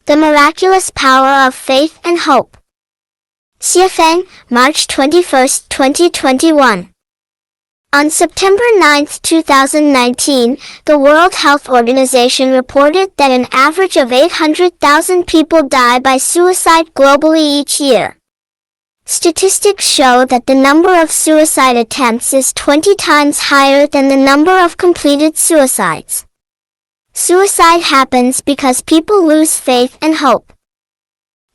The Miraculous Power of Faith and Hope. CFN, March 21, 2021. On September 9, 2019, the World Health Organization reported that an average of 800,000 people die by suicide globally each year. Statistics show that the number of suicide attempts is 20 times higher than the number of completed suicides. Suicide happens because people lose faith and hope.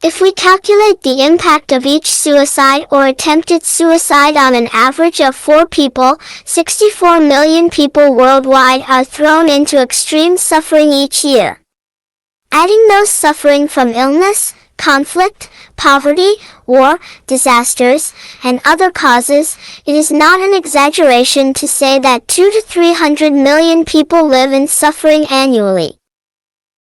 If we calculate the impact of each suicide or attempted suicide on an average of 4 people, 64 million people worldwide are thrown into extreme suffering each year. Adding those suffering from illness, conflict, poverty, war, disasters, and other causes, it is not an exaggeration to say that 200 to 300 million people live in suffering annually.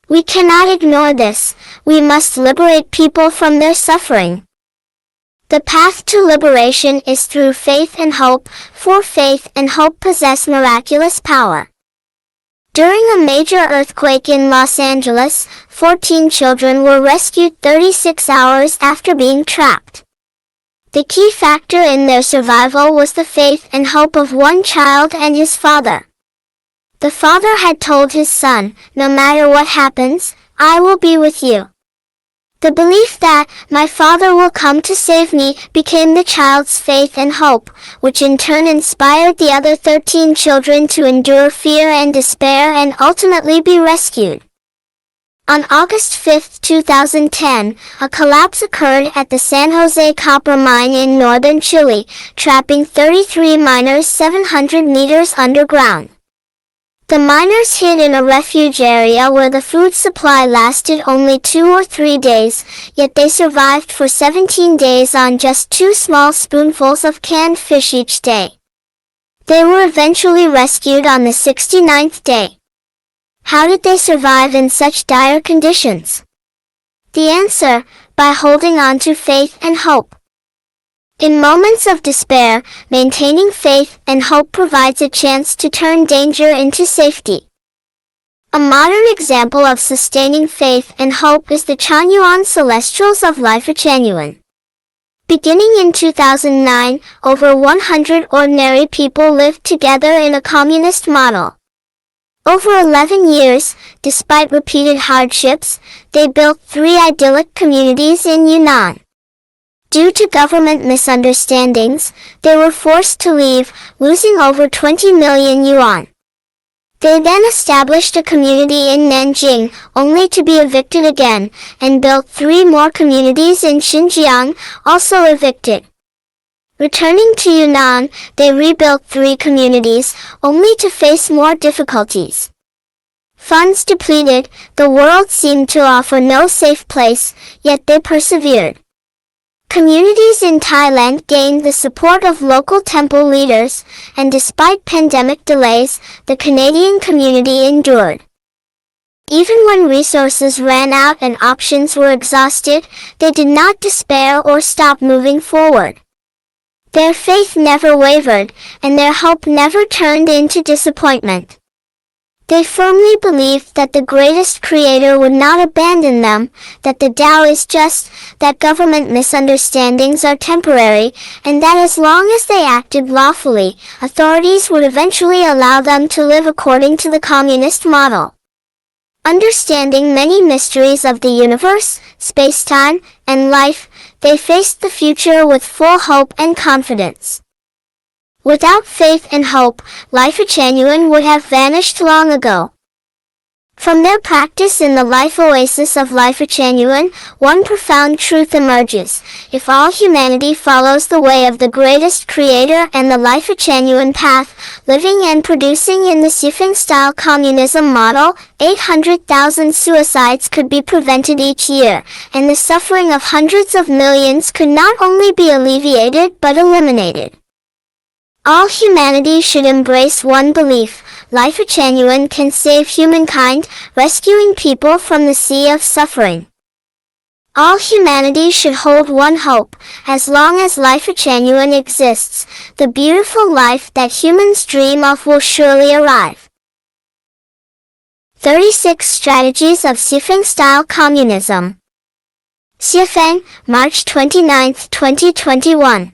We cannot ignore this. We must liberate people from their suffering. The path to liberation is through faith and hope, for faith and hope possess miraculous power. During a major earthquake in Los Angeles, 14 children were rescued 36 hours after being trapped. The key factor in their survival was the faith and hope of one child and his father. The father had told his son, "No matter what happens, I will be with you." The belief that, "My father will come to save me," became the child's faith and hope, which in turn inspired the other 13 children to endure fear and despair and ultimately be rescued. On August 5, 2010, a collapse occurred at the San Jose copper mine in northern Chile, trapping 33 miners 700 meters underground. The miners hid in a refuge area where the food supply lasted only 2 or 3 days, yet they survived for 17 days on just 2 small spoonfuls of canned fish each day. They were eventually rescued on the 69th day. How did they survive in such dire conditions? The answer, by holding on to faith and hope. In moments of despair, maintaining faith and hope provides a chance to turn danger into safety. A modern example of sustaining faith and hope is the Chanyuan Celestials of Lifechanyuan. Beginning in 2009, over 100 ordinary people lived together in a communist model. Over 11 years, despite repeated hardships, they built 3 idyllic communities in Yunnan. Due to government misunderstandings, they were forced to leave, losing over 20 million yuan. They then established a community in Nanjing, only to be evicted again, and built 3 more communities in Xinjiang, also evicted. Returning to Yunnan, they rebuilt 3 communities, only to face more difficulties. Funds depleted, the world seemed to offer no safe place, yet they persevered. Communities in Thailand gained the support of local temple leaders, and despite pandemic delays, the Canadian community endured. Even when resources ran out and options were exhausted, they did not despair or stop moving forward. Their faith never wavered, and their hope never turned into disappointment. They firmly believed that the greatest creator would not abandon them, that the Tao is just, that government misunderstandings are temporary, and that as long as they acted lawfully, authorities would eventually allow them to live according to the communist model. Understanding many mysteries of the universe, space-time, and life, they faced the future with full hope and confidence. Without faith and hope, Lifechanyuan would have vanished long ago. From their practice in the life oasis of Lifechanyuan, one profound truth emerges. If all humanity follows the way of the greatest creator and the Lifechanyuan path, living and producing in the CFN-style communism model, 800,000 suicides could be prevented each year, and the suffering of hundreds of millions could not only be alleviated but eliminated. All humanity should embrace one belief: Lifechanyuan can save humankind, rescuing people from the sea of suffering. All humanity should hold one hope: as long as Lifechanyuan exists, the beautiful life that humans dream of will surely arrive. 36 Strategies of Xifeng-Style Communism. Xifeng, March 29, 2021.